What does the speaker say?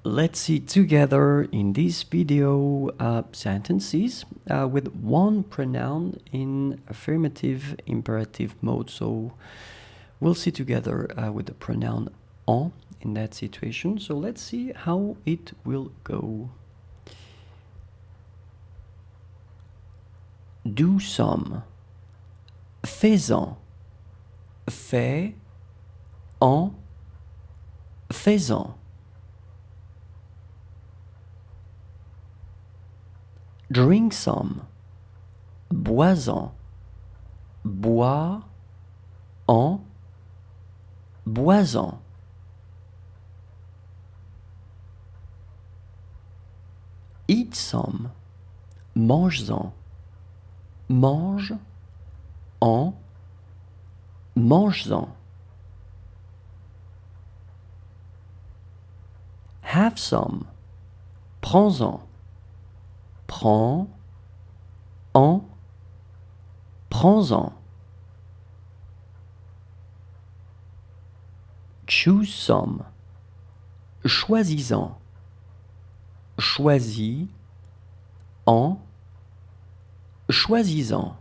let's see together in this video sentences with one pronoun in affirmative imperative mode. So we'll see together with the pronoun en in that situation. So let's see how it will go. Do some. Faisant. Fait. En. Faisant. Drink some. Boisant. Bois. En. Boisant. Eat some. Mange-en. Mange. En. Mange-en. Have some. Prends-en. Prends. En. Prends-en. Choose some. Choisis-en. Choisis. En. Choisis-en.